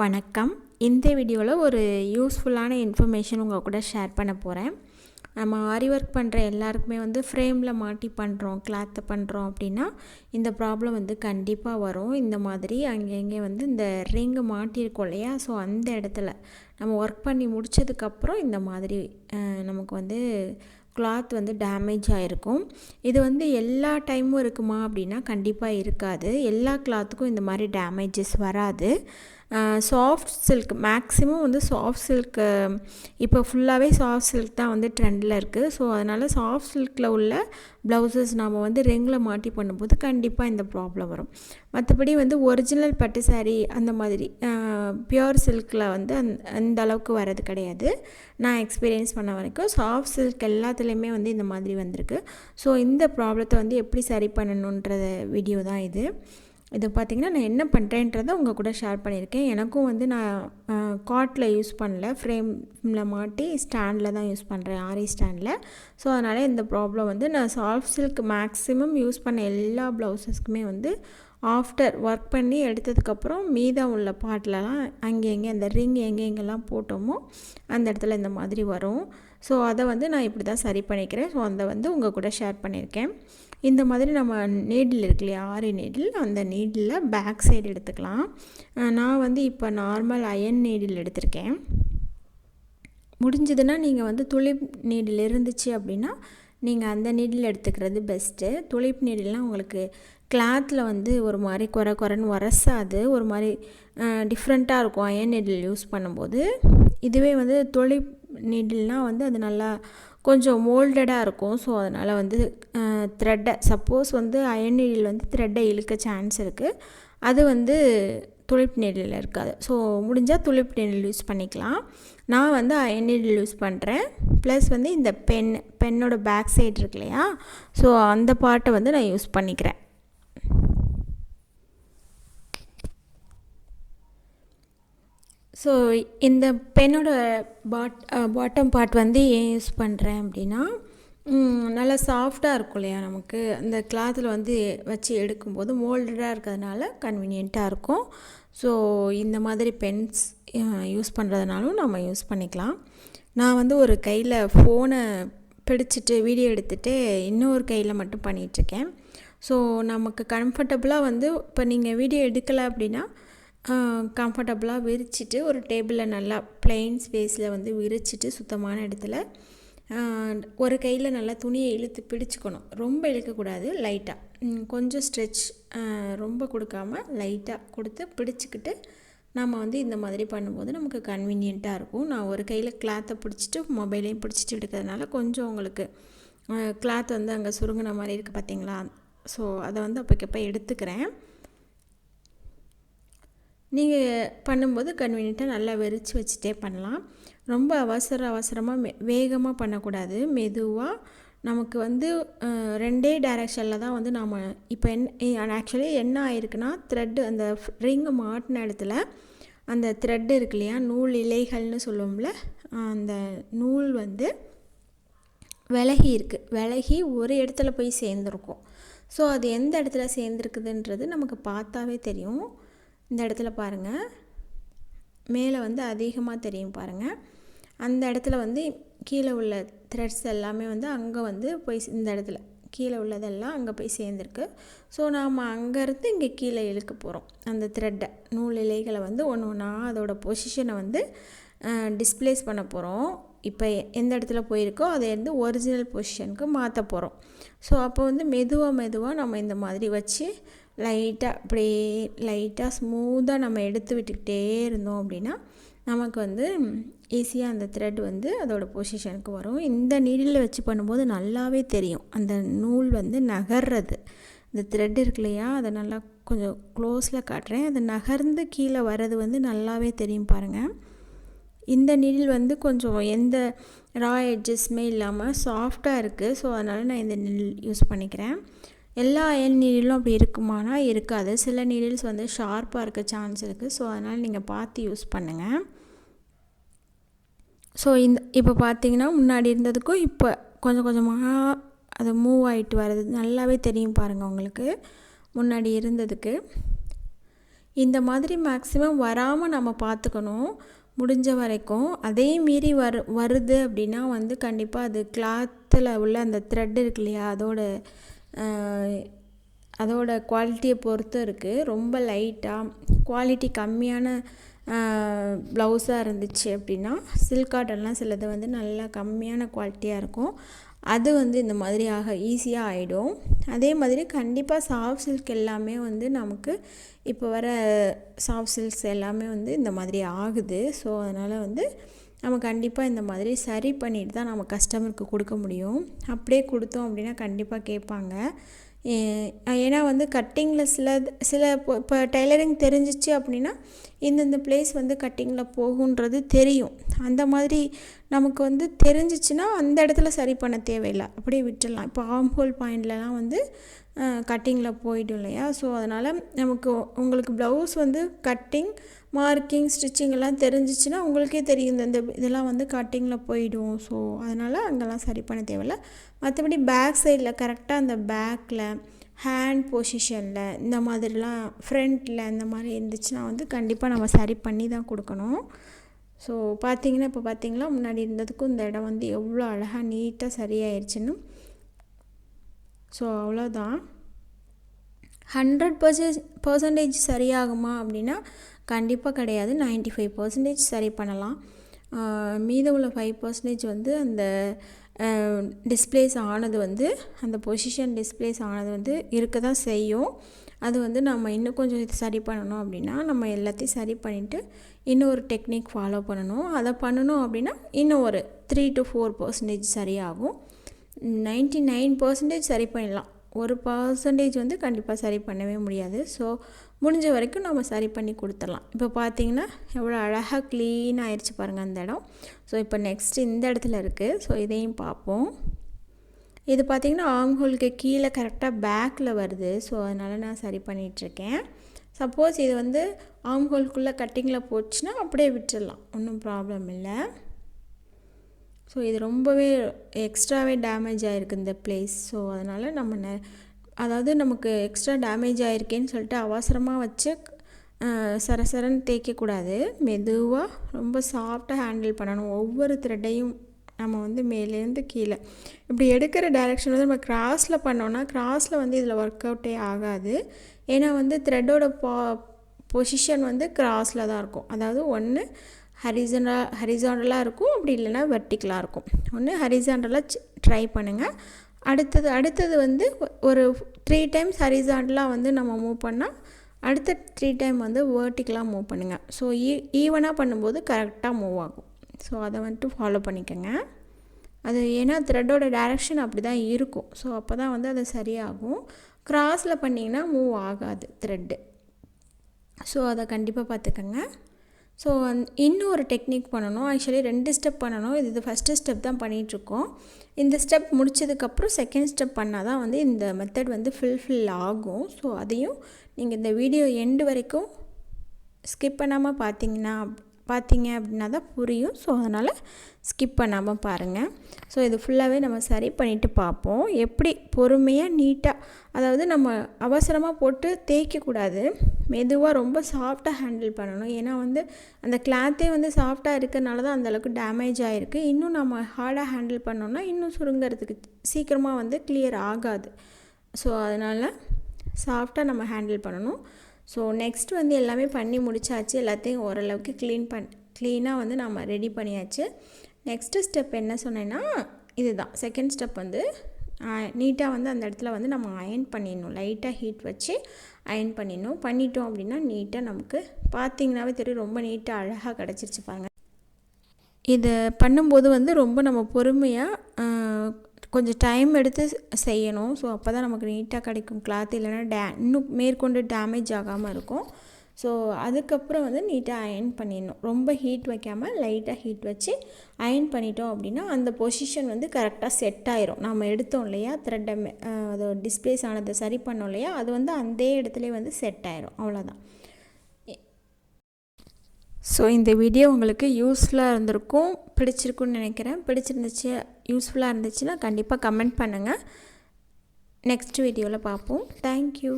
வணக்கம். இந்த வீடியோவில் ஒரு யூஸ்ஃபுல்லான இன்ஃபர்மேஷன் உங்கள் கூட ஷேர் பண்ண போகிறேன். நம்ம ஆரி ஒர்க் பண்ணுற எல்லாருக்குமே ஃப்ரேமில் மாட்டி பண்ணுறோம், கிளாத்தை பண்ணுறோம் அப்படின்னா இந்த ப்ராப்ளம் கண்டிப்பாக வரும். இந்த மாதிரி அங்கங்கே இந்த ரிங்கு மாட்டியிருக்கோம் இல்லையா, ஸோ அந்த இடத்துல நம்ம ஒர்க் பண்ணி முடித்ததுக்கப்புறம் இந்த மாதிரி நமக்கு கிளாத் டேமேஜ் ஆகிருக்கும். இது எல்லா டைமும் இருக்குமா அப்படின்னா கண்டிப்பாக இருக்காது. எல்லா கிளாத்துக்கும் இந்த மாதிரி டேமேஜஸ் வராது. Soft silk maximum soft silk இப்போ ஃபுல்லாகவே சாஃப்ட் சில்க் தான் ட்ரெண்டில் இருக்குது. ஸோ அதனால் சாஃப்ட் சில்கில் உள்ள ப்ளவுசஸ் நாம் ரிங்கில் மாட்டி பண்ணும்போது கண்டிப்பாக இந்த ப்ராப்ளம் வரும். மற்றபடி ஒரிஜினல் பட்டு சாரீ அந்த மாதிரி பியூர் சில்கில் அந்த அளவுக்கு வர்றது கிடையாது. நான் எக்ஸ்பீரியன்ஸ் பண்ண வரைக்கும் சாஃப்ட் சில்க் எல்லாத்துலேயுமே இந்த மாதிரி வந்திருக்கு. ஸோ இந்த ப்ராப்ளத்தை எப்படி சரி பண்ணணுன்ற வீடியோ தான் இது. இது பார்த்திங்கன்னா நான் என்ன பண்ணுறேன்றதை உங்கள் கூட ஷேர் பண்ணியிருக்கேன். எனக்கும் நான் காட்டில் யூஸ் பண்ணல, ஃப்ரேமில் மாட்டி ஸ்டாண்டில் தான் யூஸ் பண்ணுறேன், ஆரி ஸ்டாண்டில். ஸோ அதனால் இந்த ப்ராப்ளம் நான் சாஃப்ட் சில்க் மேக்ஸிமம் யூஸ் பண்ண எல்லா ப்ளவுசஸ்க்குமே ஆஃப்டர் ஒர்க் பண்ணி எடுத்ததுக்கப்புறம் மீதம் உள்ள பார்ட்லலாம் அங்கங்கே அந்த ரிங் எங்கெங்கெல்லாம் போட்டோமோ அந்த இடத்துல இந்த மாதிரி வரும். ஸோ அதை நான் இப்படி தான் சரி பண்ணிக்கிறேன். ஸோ அதை உங்கள் கூட ஷேர் பண்ணியிருக்கேன். இந்த மாதிரி நம்ம நீடில் இருக்கு இல்லையா, ஆரி நீடில், அந்த நீடிலில் பேக் சைடு எடுத்துக்கலாம். நான் இப்போ நார்மல் அயன் நீடில் எடுத்திருக்கேன். முடிஞ்சதுன்னா நீங்கள் துளிப் நீடில் இருந்துச்சு அப்படின்னா நீங்கள் அந்த நீடில் எடுத்துக்கிறது பெஸ்ட்டு. துளிப் நீடில்னால் உங்களுக்கு கிளாத்தில் ஒரு மாதிரி குறைன்னு உரசாது, ஒரு மாதிரி டிஃப்ரெண்ட்டாக இருக்கும் அயன் நீடில் யூஸ் பண்ணும்போது. இதுவே துளிப் நீடில்னால் அது நல்லா கொஞ்சம் மோல்டடாக இருக்கும். ஸோ அதனால் த்ரெட்டை சப்போஸ் அயன் நீடில் த்ரெட்டை இழுக்க சான்ஸ் இருக்குது. அது துளிப் நீடில் இருக்காது. ஸோ முடிஞ்சால் துளிப் நீடில் யூஸ் பண்ணிக்கலாம். நான் அயன் நீடில் யூஸ் பண்ணுறேன். ப்ளஸ் இந்த பென்னோட பேக் சைடு இருக்கு இல்லையா, ஸோ அந்த பார்ட்டை நான் யூஸ் பண்ணிக்கிறேன். ஸோ இந்த பென்னோட பாட்டம் பார்ட் ஏன் யூஸ் பண்ணுறேன் அப்படின்னா நல்லா சாஃப்டாக இருக்கும் இல்லையா, நமக்கு அந்த கிளாத்தில் வச்சு எடுக்கும்போது மோல்டடாக இருக்கிறதுனால கன்வீனியண்ட்டாக இருக்கும். ஸோ இந்த மாதிரி பென்ஸ் யூஸ் பண்ணுறதுனாலும் நம்ம யூஸ் பண்ணிக்கலாம். நான் ஒரு கையில் ஃபோனை பிடிச்சிட்டு வீடியோ எடுத்துகிட்டு இன்னொரு கையில் மட்டும் பண்ணிகிட்ருக்கேன். ஸோ நமக்கு கம்ஃபர்டபுளாக இப்போ நீங்கள் வீடியோ எடுக்கலை அப்படின்னா கம்ஃபர்டபுளாக விரிச்சிட்டு ஒரு டேபிளில் நல்லா ப்ளெயின் ஸ்பேஸில் விரிச்சிட்டு சுத்தமான இடத்துல ஒரு கையில் நல்லா துணியை இழுத்து பிடிச்சிக்கணும். ரொம்ப இழுக்கக்கூடாது, லைட்டாக கொஞ்சம் ஸ்ட்ரெச் ரொம்ப கொடுக்காமல் லைட்டாக கொடுத்து பிடிச்சிக்கிட்டு நம்ம இந்த மாதிரி பண்ணும்போது நமக்கு கன்வீனியண்ட்டாக இருக்கும். நான் ஒரு கையில் கிளாத்தை பிடிச்சிட்டு மொபைலையும் பிடிச்சிட்டு எடுக்கிறதுனால கொஞ்சம் உங்களுக்கு கிளாத் அங்கே சுருங்கின மாதிரி இருக்குது பார்த்தீங்களா. ஸோ அதை அப்போக்கப்போ எடுத்துக்கிறேன். நீங்கள் பண்ணும்போது கன்வீனியண்ட்டாக நல்லா விரித்து வச்சுட்டே பண்ணலாம். ரொம்ப அவசரமாக வேகமாக பண்ணக்கூடாது. மெதுவாக நமக்கு ரெண்டே டைரெக்ஷனில் தான் நாம் இப்போ ஆக்சுவலி என்ன ஆயிருக்குன்னா த்ரெட்டு அந்த ரிங்கு மாட்டின இடத்துல அந்த த்ரெட்டு இருக்கு இல்லையா, நூல் இலைகள்னு சொல்லுவோம்ல, அந்த நூல் விலகி ஒரு இடத்துல போய் சேர்ந்துருக்கும். ஸோ அது எந்த இடத்துல சேர்ந்துருக்குதுன்றது நமக்கு பார்த்தாவே தெரியும். இந்த இடத்துல பாருங்கள், மேலே அதிகமாக தெரியும் பாருங்கள். அந்த இடத்துல கீழே உள்ள த்ரெட்ஸ் எல்லாமே அங்கே போய் இந்த இடத்துல கீழே உள்ளதெல்லாம் அங்கே போய் சேர்ந்துருக்கு. ஸோ நாம் அங்கேருந்து இங்கே கீழே இழுக்க போகிறோம் அந்த த்ரெட்டை, நூல் இலைகளை ஒன்று ஒன்றா அதோடய பொசிஷனை டிஸ்ப்ளேஸ் பண்ண போகிறோம். இப்போ எந்த இடத்துல போயிருக்கோ அதை ஒரிஜினல் பொசிஷனுக்கு மாற்ற போகிறோம். ஸோ அப்போ மெதுவாக நம்ம இந்த மாதிரி வச்சு லைட்டாக அப்படியே லைட்டாக ஸ்மூத்தாக நம்ம எடுத்து விட்டுக்கிட்டே இருந்தோம் அப்படின்னா நமக்கு ஈஸியாக அந்த த்ரெட் அதோடய பொசிஷனுக்கு வரும். இந்த நீடில் வச்சு பண்ணும்போது நல்லாவே தெரியும் அந்த நூல் நகர்றது. இந்த த்ரெட் இருக்கு இல்லையா, அதை நல்லா கொஞ்சம் க்ளோஸில் காட்டுறேன். அது நகர்ந்து கீழே வர்றது நல்லாவே தெரியும் பாருங்கள். இந்த நீடில் கொஞ்சம் எந்த ரா எட்ஜஸ்மே இல்லாமல் சாஃப்டாக இருக்குது. ஸோ அதனால் நான் இந்த நீடில் யூஸ் பண்ணிக்கிறேன். எல்லா அயன் நீடிலும் அப்படி இருக்குமானா இருக்காது. சில நீடில்ஸ் ஷார்ப்பாக இருக்க சான்ஸ் இருக்குது. ஸோ அதனால் நீங்கள் பார்த்து யூஸ் பண்ணுங்கள். ஸோ இப்போ பார்த்தீங்கன்னா முன்னாடி இருந்ததுக்கும் இப்போ கொஞ்சம் கொஞ்சமாக அது மூவ் ஆகிட்டு வர்றது நல்லாவே தெரியும் பாருங்கள் உங்களுக்கு. முன்னாடி இருந்ததுக்கு இந்த மாதிரி மேக்ஸிமம் வராமல் நம்ம பார்த்துக்கணும் முடிஞ்ச வரைக்கும். அதே மீறி வருது அப்படின்னா வந்து கண்டிப்பாக அது கிளாத்தில் உள்ள அந்த த்ரெட் இருக்கு இல்லையா, அதோட குவாலிட்டியை பொறுத்து இருக்குது. ரொம்ப லைட்டாக குவாலிட்டி கம்மியான ப்ளவுஸாக இருந்துச்சு அப்படின்னா, சில்க் காட்டன்லாம் சிலது வந்து நல்லா கம்மியான குவாலிட்டியாக இருக்கும், அது வந்து இந்த மாதிரி ஈஸியாக ஆகிடும். அதே மாதிரி கண்டிப்பாக சாஃப்ட் சில்க் எல்லாமே வந்து நமக்கு இப்போ வர சாஃப்ட் சில்க்ஸ் எல்லாமே வந்து இந்த மாதிரி ஆகுது. ஸோ அதனால் வந்து நம்ம கண்டிப்பாக இந்த மாதிரி சரி பண்ணிட்டு தான் நம்ம கஸ்டமருக்கு கொடுக்க முடியும். அப்படியே கொடுத்தோம் அப்படின்னா கண்டிப்பாக கேட்பாங்க. ஏன்னா வந்து கட்டிங்கில் சில இப்போ டெய்லரிங் தெரிஞ்சிச்சு அப்படின்னா இந்தந்த ப்ளேஸ் வந்து கட்டிங்கில் போகுன்றது தெரியும். அந்த மாதிரி நமக்கு வந்து தெரிஞ்சிச்சுன்னா அந்த இடத்துல சரி பண்ண தேவையில்லை, அப்படியே விட்டுடலாம். இப்போ ஆம்ஹோல் பாயிண்ட்லலாம் வந்து கட்டிங்கில் போய்டும் இல்லையா. ஸோ அதனால் நமக்கு உங்களுக்கு ப்ளவுஸ் வந்து கட்டிங், மார்க்கிங், ஸ்டிச்சிங் எல்லாம் தெரிஞ்சிச்சுன்னா உங்களுக்கே தெரியும் இந்த இதெல்லாம் வந்து கட்டிங்கில் போயிடும். ஸோ அதனால் அங்கெல்லாம் சரி பண்ண தேவையில்லை. மற்றபடி பேக் சைடில் கரெக்டாக அந்த பேக்கில் ஹேண்ட் பொசிஷனில் இந்த மாதிரிலாம் ஃப்ரண்ட்டில் இந்த மாதிரி இருந்துச்சுன்னா வந்து கண்டிப்பாக நம்ம சரி பண்ணி தான் கொடுக்கணும். ஸோ பார்த்திங்கன்னா இப்போ பார்த்திங்களா முன்னாடி இருந்ததுக்கும் இந்த இடம் வந்து எவ்வளோ அழகாக நீட்டாக சரியாயிடுச்சுன்னு. ஸோ அவ்வளோதான். 100% சரியாகுமா அப்படின்னா கண்டிப்பாக கிடையாது. 95% சரி பண்ணலாம். மீதம் உள்ள 5% வந்து அந்த டிஸ்ப்ளேஸ் ஆனது வந்து அந்த பொசிஷன் டிஸ்ப்ளேஸ் ஆனது வந்து இருக்க தான் செய்யும். அது வந்து நம்ம இன்னும் கொஞ்சம் சரி பண்ணணும் அப்படின்னா நம்ம எல்லாத்தையும் சரி பண்ணிவிட்டு இன்னும் ஒரு டெக்னிக் ஃபாலோ பண்ணணும். அதை பண்ணணும் அப்படின்னா இன்னும் ஒரு 3 to 4% சரியாகும். 99% சரி பண்ணிடலாம். 1% வந்து கண்டிப்பாக சரி பண்ணவே முடியாது. ஸோ முடிஞ்ச வரைக்கும் நம்ம சரி பண்ணி கொடுத்துடலாம். இப்போ பார்த்திங்கன்னா எவ்வளோ அழகாக க்ளீன் ஆயிடுச்சு பாருங்கள் அந்த இடம். ஸோ இப்போ நெக்ஸ்ட்டு இந்த இடத்துல இருக்குது. ஸோ இதையும் பார்ப்போம். இது பார்த்திங்கன்னா ஆம்ஹோலுக்கு கீழே கரெக்டாக பேக்கில் வருது. ஸோ அதனால் நான் சரி பண்ணிகிட்ருக்கேன். சப்போஸ் இது வந்து ஆம்ஹோலுக்குள்ளே கட்டிங்கில் போச்சுன்னா அப்படியே விட்டுடலாம், ஒன்றும் ப்ராப்ளம் இல்லை. ஸோ இது ரொம்பவே எக்ஸ்ட்ராவே டேமேஜ் ஆகிருக்கு இந்த பிளேஸ். ஸோ அதனால் நம்ம அதாவது நமக்கு எக்ஸ்ட்ரா டேமேஜ் ஆகிருக்கேன்னு சொல்லிட்டு அவசரமாக வச்சு சரசரன்னு தேய்க்கக்கூடாது. மெதுவாக ரொம்ப சாஃப்டாக ஹேண்டில் பண்ணணும். ஒவ்வொரு த்ரெட்டையும் நம்ம வந்து மேலேருந்து கீழே இப்படி எடுக்கிற டைரெக்ஷன் வந்து நம்ம கிராஸில் பண்ணோன்னா கிராஸில் வந்து இதில் ஒர்க் அவுட்டே ஆகாது. ஏன்னா வந்து த்ரெட்டோட பொசிஷன் வந்து கிராஸில் தான் இருக்கும். அதாவது ஒன்று ஹரிசாண்டலாக இருக்கும், அப்படி இல்லைன்னா வெர்டிக்கலாக இருக்கும். ஒன்று ஹரிசாண்டலாக ட்ரை பண்ணுங்கள். அடுத்தது வந்து ஒரு 3 times ஹரிசாண்டலாக வந்து நம்ம மூவ் பண்ணால் அடுத்த 3 time வந்து வெர்டிக்கலாக மூவ் பண்ணுங்கள். ஸோ ஈவனாக பண்ணும்போது கரெக்டாக மூவ் ஆகும். ஸோ அதை வந்துட்டு ஃபாலோ பண்ணிக்கோங்க. அது ஏன்னா த்ரெட்டோட டைரெக்ஷன் அப்படி தான் இருக்கும். ஸோ அப்போ தான் வந்து அது சரியாகும். கிராஸில் பண்ணிங்கன்னா மூவ் ஆகாது த்ரெட்டு. ஸோ அதை கண்டிப்பாக பார்த்துக்கோங்க. ஸோ இன்னும் ஒரு டெக்னிக் பண்ணணும். ஆக்சுவலி 2 ஸ்டெப் பண்ணணும். இது ஃபஸ்ட்டு ஸ்டெப் தான் பண்ணிகிட்ருக்கோம். இந்த ஸ்டெப் முடித்ததுக்கப்புறம் செகண்ட் ஸ்டெப் பண்ணால் தான் வந்து இந்த மெத்தட் வந்து ஃபில் ஆகும். ஸோ அதையும் நீங்கள் இந்த வீடியோ எண்டு வரைக்கும் ஸ்கிப் பண்ணாமல் பார்த்தீங்க அப்படின்னா தான் புரியும். ஸோ அதனால் ஸ்கிப் பண்ணாமல் பாருங்கள். ஸோ இது ஃபுல்லாகவே நம்ம சரி பண்ணிவிட்டு பார்ப்போம். எப்படி பொறுமையாக நீட்டாக, அதாவது நம்ம அவசரமாக போட்டு தேய்க்கக்கூடாது. மெதுவாக ரொம்ப சாஃப்டாக ஹேண்டில் பண்ணணும். ஏன்னா வந்து அந்த கிளாத்தே வந்து சாஃப்டாக இருக்கிறனால தான் அந்தளவுக்கு டேமேஜ் ஆகிருக்கு. இன்னும் நம்ம ஹார்டாக ஹேண்டில் பண்ணோன்னா இன்னும் சுருங்கிறதுக்கு சீக்கிரமாக வந்து கிளியர் ஆகாது. ஸோ அதனால் சாஃப்டாக நம்ம ஹேண்டில் பண்ணணும். ஸோ நெக்ஸ்ட் வந்து எல்லாமே பண்ணி முடிச்சாச்சு. எல்லாத்தையும் ஓரளவுக்கு க்ளீனாக வந்து நம்ம ரெடி பண்ணியாச்சு. நெக்ஸ்ட்டு ஸ்டெப் என்ன சொன்னேன்னா இதுதான் செகண்ட் ஸ்டெப். வந்து நீட்டாக வந்து அந்த இடத்துல வந்து நம்ம அயன் பண்ணிடணும். லைட்டாக ஹீட் வச்சு அயன் பண்ணிட்டோம் அப்படின்னா நீட்டாக நமக்கு பார்த்திங்கனாவே தெரியும், ரொம்ப நீட்டாக அழகாக கிடச்சிருச்சு பாருங்கள். இதை பண்ணும்போது வந்து ரொம்ப நம்ம பொறுமையாக கொஞ்சம் டைம் எடுத்து செய்யணும். ஸோ அப்போ தான் நமக்கு நீட்டாக கிடைக்கும் கிளாத். இல்லைன்னா இன்னும் மேற்கொண்டு டேமேஜ் ஆகாமல் இருக்கும். ஸோ அதுக்கப்புறம் வந்து நீட்டாக அயன் பண்ணிடணும். ரொம்ப ஹீட் வைக்காமல் லைட்டாக ஹீட் வச்சு அயன் பண்ணிட்டோம் அப்படின்னா அந்த பொசிஷன் வந்து கரெக்டாக செட் ஆயிரும். நம்ம எடுத்தோம் இல்லையா த்ரெட்டை, அது டிஸ்ப்ளேஸ் ஆனதை சரி பண்ணோம் இல்லையா, அது வந்து அந்த இடத்துல வந்து செட் ஆயிரும். அவ்வளோதான். ஸோ இந்த வீடியோ உங்களுக்கு யூஸ்ஃபுல்லாக இருந்திருக்கும், பிடிச்சிருக்குன்னு நினைக்கிறேன். பிடிச்சிருந்துச்சு, யூஸ்ஃபுல்லாக இருந்துச்சுன்னா கண்டிப்பாக கமெண்ட் பண்ணுங்கள். நெக்ஸ்ட் வீடியோவில் பார்ப்போம். தேங்க்யூ.